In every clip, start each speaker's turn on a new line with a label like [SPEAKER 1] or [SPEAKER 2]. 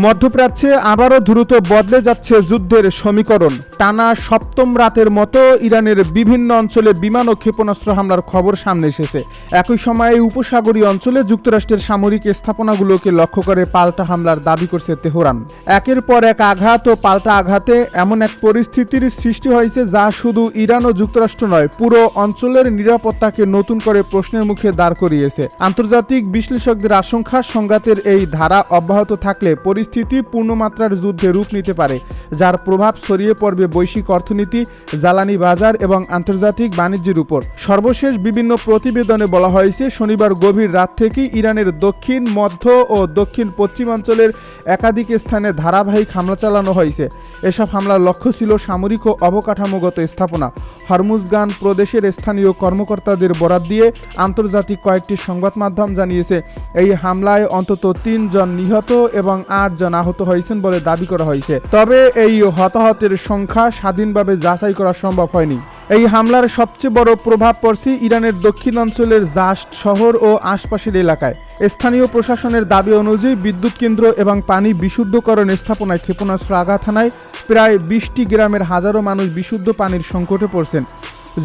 [SPEAKER 1] মধ্যপ্রাচ্যে আবারও দ্রুত বদলে যাচ্ছে যুদ্ধের সমীকরণ। টানা সপ্তম রাতের মতো ইরানের বিভিন্ন অঞ্চলে বিমান ও ক্ষেপণাস্ত্র হামলার খবর সামনে এসেছে। একই সময়ে উপসাগরীয় অঞ্চলে যুক্তরাষ্ট্রের সামরিক স্থাপনাগুলোকে লক্ষ্য করে পাল্টা হামলার দাবি করছে তেহরান। একের পর এক আঘাত ও পাল্টা আঘাতে এমন এক পরিস্থিতির সৃষ্টি হয়েছে যা শুধু ইরান ও যুক্তরাষ্ট্র নয়, পুরো অঞ্চলের নিরাপত্তাকে নতুন করে প্রশ্নের মুখে দাঁড় করিয়েছে। আন্তর্জাতিক বিশ্লেষকদের আশঙ্কা, সংঘাতের এই ধারা অব্যাহত থাকলে পরিস্থিতি পূর্ণমাত্রার যুদ্ধে রূপ নিতে পারে, যার প্রভাব ছড়িয়ে পড়বে বৈশ্বিক অর্থনীতি, জ্বালানি বাজার এবং আন্তর্জাতিক বাণিজ্যের উপর। সর্বশেষ বিভিন্ন প্রতিবেদনে বলা হয়েছে, শনিবার গভীর রাত থেকেই ইরানের দক্ষিণ, মধ্য ও দক্ষিণ পশ্চিমাঞ্চলের একাধিক স্থানে ধারাবাহিক হামলা চালানো হয়েছে। এসব হামলার লক্ষ্য ছিল সামরিক ও অবকাঠামোগত স্থাপনা। হরমুজগান প্রদেশের স্থানীয় কর্মকর্তাদের বরাত দিয়ে আন্তর্জাতিক কয়েকটি সংবাদ মাধ্যম জানিয়েছে, এই হামলায় অন্তত ৩ জন নিহত এবং ৮ জন আহত হয়েছেন বলে দাবি করা হয়েছে। তবে এই হতাহতের সংখ্যা স্বাধীনভাবে যাচাই করা সম্ভব হয়নি। এই হামলার সবচেয়ে বড় প্রভাব পড়ছে ইরানের দক্ষিণাঞ্চলের জাস্ট শহর ও আশপাশের এলাকায়। স্থানীয় প্রশাসনের দাবি অনুযায়ী বিদ্যুৎ কেন্দ্র এবং পানি বিশুদ্ধকরণ স্থাপনায় ক্ষেপণাস্ত্র আঘাত হানায় প্রায় ২০টি গ্রামের হাজারো মানুষ বিশুদ্ধ পানির সংকটে পড়ছেন।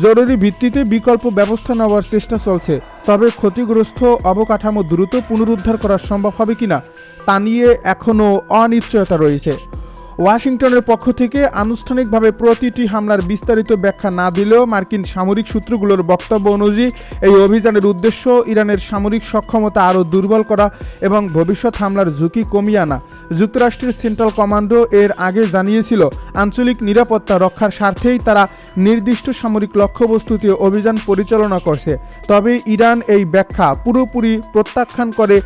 [SPEAKER 1] জরুরি ভিত্তিতে বিকল্প ব্যবস্থা নেওয়ার চেষ্টা চলছে, তবে ক্ষতিগ্রস্ত অবকাঠামো দ্রুত পুনরুদ্ধার করা সম্ভব হবে কিনা তা নিয়ে এখনও অনিশ্চয়তা রয়েছে। ওয়াশিংটনের পক্ষ থেকে আনুষ্ঠানিকভাবে প্রতিটি হামলার বিস্তারিত ব্যাখ্যা না দিলেও মার্কিন সামরিক সূত্রগুলোর বক্তব্য অনুযায়ী এই অভিযানের উদ্দেশ্য ইরানের সামরিক সক্ষমতা আরও দুর্বল করা এবং ভবিষ্যৎ হামলার ঝুঁকি কমিয়ে আনা। যুক্তরাষ্ট্রের সেন্ট্রাল কমান্ডো এর আগে জানিয়েছিল, আঞ্চলিক নিরাপত্তা রক্ষার স্বার্থেই তারা নির্দিষ্ট সামরিক লক্ষ্যবস্তুতে অভিযান পরিচালনা করছে। তবে ইরান এই ব্যাখ্যা পুরোপুরি প্রত্যাখ্যান করে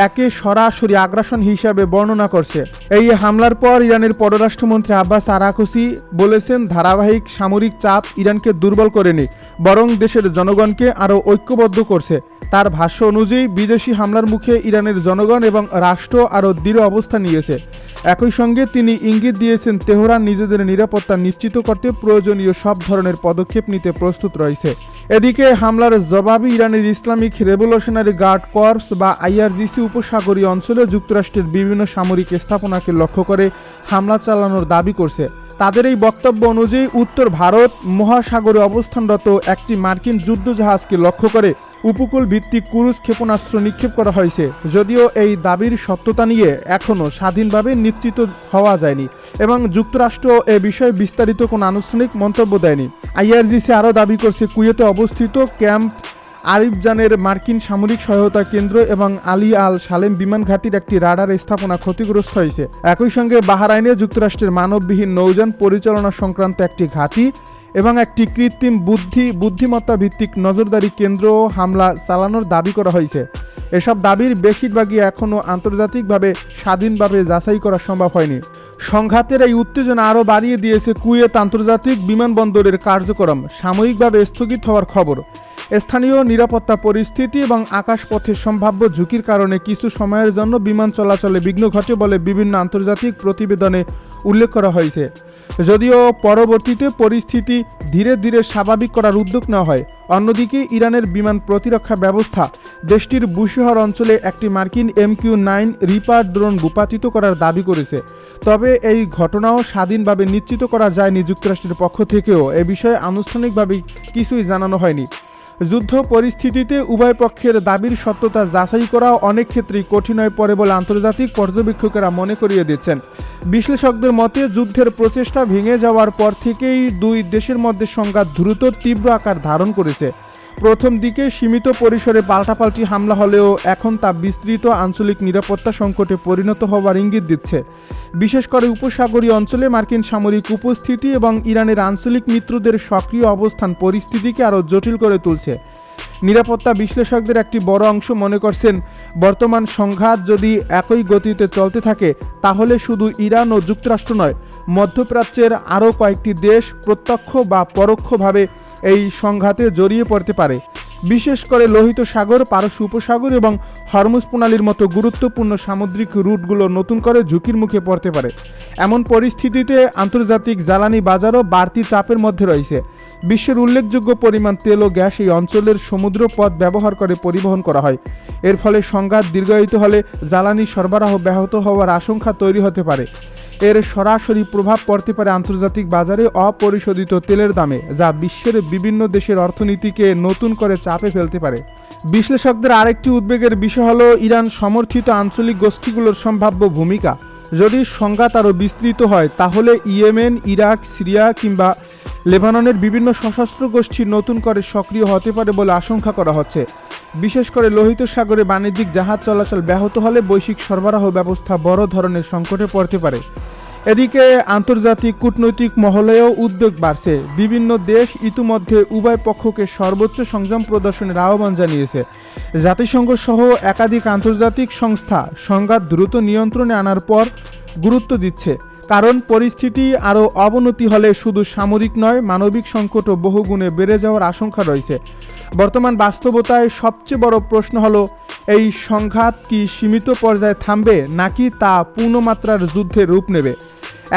[SPEAKER 1] একে সরাসরি আগ্রাসন হিসাবে বর্ণনা করছে। এই হামলার পর ইরানের পররাষ্ট্রমন্ত্রী আব্বাস আরাকচি বলেছেন, ধারাবাহিক সামরিক চাপ ইরানকে দুর্বল করেনি, বরং দেশের জনগণকে আরও ঐক্যবদ্ধ করছে। তার ভাষ্য অনুযায়ী বিদেশি হামলার মুখে ইরানের জনগণ এবং রাষ্ট্র আরও দৃঢ় অবস্থান নিয়েছে। একই সঙ্গে তিনি ইঙ্গিত দিয়েছেন, তেহরান নিজেদের নিরাপত্তা নিশ্চিত করতে প্রয়োজনীয় সব ধরনের পদক্ষেপ নিতে প্রস্তুত রয়েছে। এদিকে হামলার জবাবে ইরানের ইসলামিক রেভলিউশনারি গার্ড কর্পস বা আইআরজিসি উপসাগরীয় অঞ্চলে যুক্তরাষ্ট্রের বিভিন্ন সামরিক স্থাপনাকে লক্ষ্য করে হামলা চালানোর দাবি করছে। তাদের এই বক্তব্য অনুযায়ী উত্তর ভারত মহাসাগরে অবস্থানরত একটি মার্কিন যুদ্ধজাহাজকে লক্ষ্য করে উপকূল ভিত্তিক ক্রুজ ক্ষেপণাস্ত্র নিক্ষেপ করা হয়েছে। যদিও এই দাবির সত্যতা নিয়ে এখনও স্বাধীনভাবে নিশ্চিত হওয়া যায়নি এবং যুক্তরাষ্ট্র এ বিষয়ে বিস্তারিত কোনো আনুষ্ঠানিক মন্তব্য দেয়নি। আইআরজিসি আরও দাবি করছে, কুয়েতে অবস্থিত ক্যাম্প আরিফজানের মার্কিন সামরিক সহায়তা কেন্দ্র এবং আলী আল সালেম বিমান ঘাঁটির একটি রাডার স্থাপনা ক্ষতিগ্রস্ত হয়েছে। একই সঙ্গে বাহরাইনে যুক্তরাষ্ট্রের মানববিহীন নৌযান পরিচালনা সংক্রান্ত একটি ঘাঁটি এবং একটি কৃত্রিম বুদ্ধিমত্তা ভিত্তিক নজরদারি কেন্দ্র হামলা চালানোর দাবি করা হয়েছে। এসব দাবির বেশিরভাগই এখনও আন্তর্জাতিকভাবে স্বাধীনভাবে যাচাই করা সম্ভব হয়নি। সংঘাতের এই উত্তেজনা আরও বাড়িয়ে দিয়েছে কুয়েত আন্তর্জাতিক বিমানবন্দরের কার্যক্রম সাময়িকভাবে স্থগিত হওয়ার খবর। স্থানীয় নিরাপত্তা পরিস্থিতি এবং আকাশপথের সম্ভাব্য ঝুঁকির কারণে কিছু সময়ের জন্য বিমান চলাচলে বিঘ্ন ঘটে বলে বিভিন্ন আন্তর্জাতিক প্রতিবেদনে উল্লেখ করা হয়েছে। যদিও পরবর্তীতে পরিস্থিতি ধীরে ধীরে স্বাভাবিক করার উদ্যোগ নেওয়া হয়। অন্যদিকে ইরানের বিমান প্রতিরক্ষা ব্যবস্থা দেশটির বুশেহর অঞ্চলে একটি মার্কিন MQ-9 রিপার ড্রোন ভূপাতিত করার দাবি করেছে। তবে এই ঘটনাও স্বাধীনভাবে নিশ্চিত করা যায়নি। যুক্তরাষ্ট্রের পক্ষ থেকেও এ বিষয়ে আনুষ্ঠানিকভাবে কিছুই জানানো হয়নি। যুদ্ধ পরিস্থিতিতে উভয় পক্ষের দাবির সত্যতা যাচাই করা অনেক ক্ষেত্রেই কঠিন হয়ে পড়ে বলে আন্তর্জাতিক পর্যবেক্ষকেরা মনে করিয়ে দিচ্ছেন। বিশ্লেষকদের মতে, যুদ্ধের প্রচেষ্টা ভেঙে যাওয়ার পর থেকেই দুই দেশের মধ্যে সংঘাত দ্রুত তীব্র আকার ধারণ করেছে। প্রথম দিকে সীমিত পরিসরে পাল্টাপাল্টি হামলা হলেও এখন তা বিস্তৃত আঞ্চলিক নিরাপত্তা সংকটে পরিণত হওয়ার ইঙ্গিত দিচ্ছে। বিশেষ করে উপসাগরীয় অঞ্চলে মার্কিন সামরিক উপস্থিতি এবং ইরানের আঞ্চলিক মিত্রদের সক্রিয় অবস্থান পরিস্থিতিকে আরও জটিল করে তুলছে। নিরাপত্তা বিশ্লেষকদের একটি বড় অংশ মনে করছেন, বর্তমান সংঘাত যদি একই গতিতে চলতে থাকে তাহলে শুধু ইরান ও যুক্তরাষ্ট্র নয়, মধ্যপ্রাচ্যের আরও কয়েকটি দেশ প্রত্যক্ষ বা পরোক্ষভাবে এই সংঘাতে জড়িয়ে পড়তে পারে। বিশেষ করে লোহিত সাগর, পারস্য উপসাগর এবং হরমুজ প্রণালীর মতো গুরুত্বপূর্ণ সামুদ্রিক রুটগুলো নতুন করে ঝুঁকির মুখে পড়তে পারে। এমন পরিস্থিতিতে আন্তর্জাতিক জ্বালানি বাজারও বাড়তি চাপের মধ্যে রয়েছে। বিশ্বের উল্লেখযোগ্য পরিমাণ তেল ও গ্যাস এই অঞ্চলের সমুদ্র পথ ব্যবহার করে পরিবহন করা হয়। এর ফলে সংঘাত দীর্ঘায়িত হলে জ্বালানি সরবরাহ ব্যাহত হওয়ার আশঙ্কা তৈরি হতে পারে। এর সরাসরি প্রভাব পড়তে পারে আন্তর্জাতিক বাজারে অপরিশোধিত তেলের দামে, যা বিশ্বের বিভিন্ন দেশের অর্থনীতিকে নতুন করে চাপে ফেলতে পারে। বিশ্লেষকদের আরেকটি উদ্বেগের বিষয় হলো ইরান সমর্থিত আঞ্চলিক গোষ্ঠীগুলোর সম্ভাব্য ভূমিকা। যদি সংঘাত আরও বিস্তৃত হয় তাহলে ইয়েমেন, ইরাক, সিরিয়া কিংবা লেবাননের বিভিন্ন সশস্ত্র গোষ্ঠী নতুন করে সক্রিয় হতে পারে বলে আশঙ্কা করা হচ্ছে। বিশেষ করে লোহিত সাগরে বাণিজ্যিক জাহাজ চলাচল ব্যাহত হলে বৈশ্বিক সরবরাহ ব্যবস্থা বড় ধরনের সংকটে পড়তে পারে। এদিকে আন্তর্জাতিক কূটনৈতিক মহলেও উদ্বেগ বাড়ছে। বিভিন্ন দেশ ইতিমধ্যে উভয় পক্ষকে সর্বোচ্চ সংযম প্রদর্শনের আহ্বান জানিয়েছে। জাতিসংঘ সহ একাধিক আন্তর্জাতিক সংস্থা সংঘাত দ্রুত নিয়ন্ত্রণে আনার পর গুরুত্ব দিচ্ছে, কারণ পরিস্থিতি আরও অবনতি হলে শুধু সামরিক নয়, মানবিক সংকটও বহুগুণে বেড়ে যাওয়ার আশঙ্কা রয়েছে। বর্তমান বাস্তবতায় সবচেয়ে বড় প্রশ্ন হলো, এই সংঘাত কি সীমিত পর্যায়ে থামবে নাকি তা পূর্ণমাত্রার যুদ্ধে রূপ নেবে?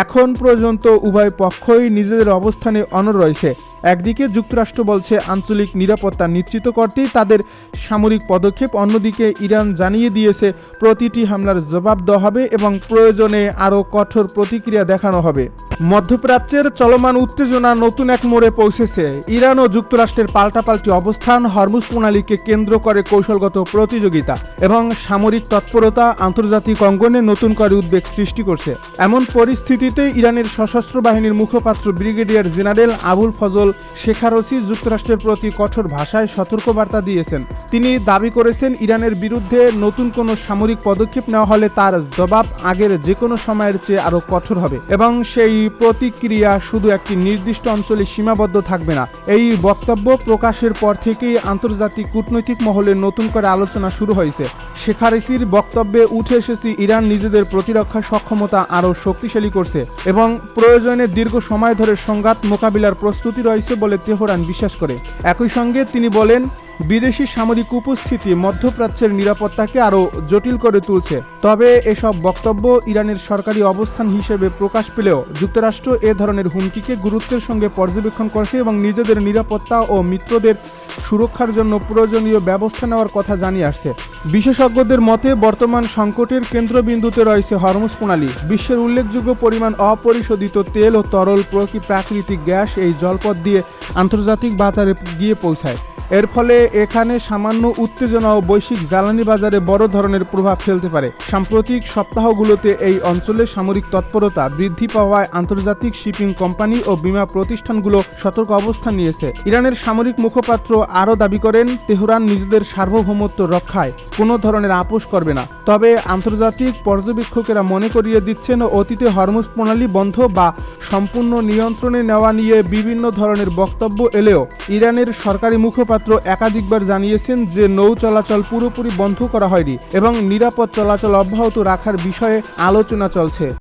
[SPEAKER 1] এখন পর্যন্ত উভয় পক্ষই নিজেদের অবস্থানে অনড় রয়েছে। একদিকে যুক্তরাষ্ট্র বলছে আঞ্চলিক নিরাপত্তা নিশ্চিত করতেই তাদের সামরিক পদক্ষেপ, অন্যদিকে ইরান জানিয়ে দিয়েছে প্রতিটি হামলার জবাব দেওয়া হবে এবং প্রয়োজনে আরও কঠোর প্রতিক্রিয়া দেখানো হবে। মধ্যপ্রাচ্যের চলমান উত্তেজনা নতুন এক মোড়ে পৌঁছেছে। ইরান ও যুক্তরাষ্ট্রের পাল্টাপাল্টি অবস্থান, হরমুজ প্রণালীকে কেন্দ্র করে কৌশলগত প্রতিযোগিতা এবং সামরিক তৎপরতা আন্তর্জাতিক অঙ্গনে নতুন করে উদ্বেগ সৃষ্টি করছে। এমন পরিস্থিতিতে ইরানের সশস্ত্র বাহিনীর মুখপাত্র ব্রিগেডিয়ার জেনারেল আবুল ফজল শেখারসি যুক্তরাষ্ট্রের প্রতি কঠোর ভাষায় সতর্কবার্তা দিয়েছেন। তিনি দাবি করেছেন, ইরানের বিরুদ্ধে নতুন কোনো সামরিক পদক্ষেপ নেওয়া হলে তার জবাব আগের যে কোনো সময়ের চেয়ে আরও কঠোর হবে এবং সেই প্রতিক্রিয়া শুধু একটি নির্দিষ্ট অঞ্চলে সীমাবদ্ধ থাকবে না। এই বক্তব্য প্রকাশের পর থেকেই আন্তর্জাতিক কূটনৈতিক মহলে নতুন করে আলোচনা শুরু হয়েছে। শেখারসির বক্তব্যে উঠে এসেছে ইরান নিজেদের প্রতিরক্ষা সক্ষমতা আরও শক্তিশালী করছে এবং প্রয়োজনে দীর্ঘ সময় ধরে সংঘাত মোকাবিলার প্রস্তুতি রয়েছে বলে তেহরান বিশ্বাস করে। একই সঙ্গে তিনি বলেন, বিদেশি সামরিক উপস্থিতি মধ্যপ্রাচ্যের নিরাপত্তাকে আরও জটিল করে তুলছে। তবে এসব বক্তব্য ইরানের সরকারি অবস্থান হিসেবে প্রকাশ পেলেও যুক্তরাষ্ট্র এ ধরনের হুমকিকে গুরুত্বের সঙ্গে পর্যবেক্ষণ করছে এবং নিজেদের নিরাপত্তা ও মিত্রদের সুরক্ষার জন্য প্রয়োজনীয় ব্যবস্থা নেওয়ার কথা জানিয়ে আসছে। বিশেষজ্ঞদের মতে বর্তমান সংকটের কেন্দ্রবিন্দুতে রয়েছে হরমুজ প্রণালী। বিশ্বের উল্লেখযোগ্য পরিমাণ অপরিশোধিত তেল ও তরল প্রাকৃতিক গ্যাস এই জলপথ দিয়ে আন্তর্জাতিক বাজারে গিয়ে পৌঁছায়। এর ফলে এখানে সামান্য উত্তেজনাও বৈশ্বিক জ্বালানি বাজারে বড় ধরনের প্রভাব ফেলতে পারে। সাম্প্রতিক সপ্তাহগুলোতে এই অঞ্চলে সামরিক তৎপরতা বৃদ্ধি পাওয়ায় আন্তর্জাতিক শিপিং কোম্পানি ও বীমা প্রতিষ্ঠানগুলো সতর্ক অবস্থান নিয়েছে। ইরানের সামরিক মুখপাত্র আরও দাবি করেন, তেহরান নিজেদের সার্বভৌমত্ব রক্ষায় কোনো ধরনের আপোষ করবে না। তবে আন্তর্জাতিক পর্যবেক্ষকেরা মনে করিয়ে দিচ্ছেন, অতীতে হরমুজ প্রণালী বন্ধ বা সম্পূর্ণ নিয়ন্ত্রণে নেওয়া নিয়ে বিভিন্ন ধরনের বক্তব্য এলেও ইরানের সরকারি মুখপাত্র একাধিকবার জানিয়েছেন যে নৌ চলাচল পুরোপুরি বন্ধ করা হয়নি এবং নিরাপদ চলাচল অব্যাহত রাখার বিষয়ে আলোচনা চলছে।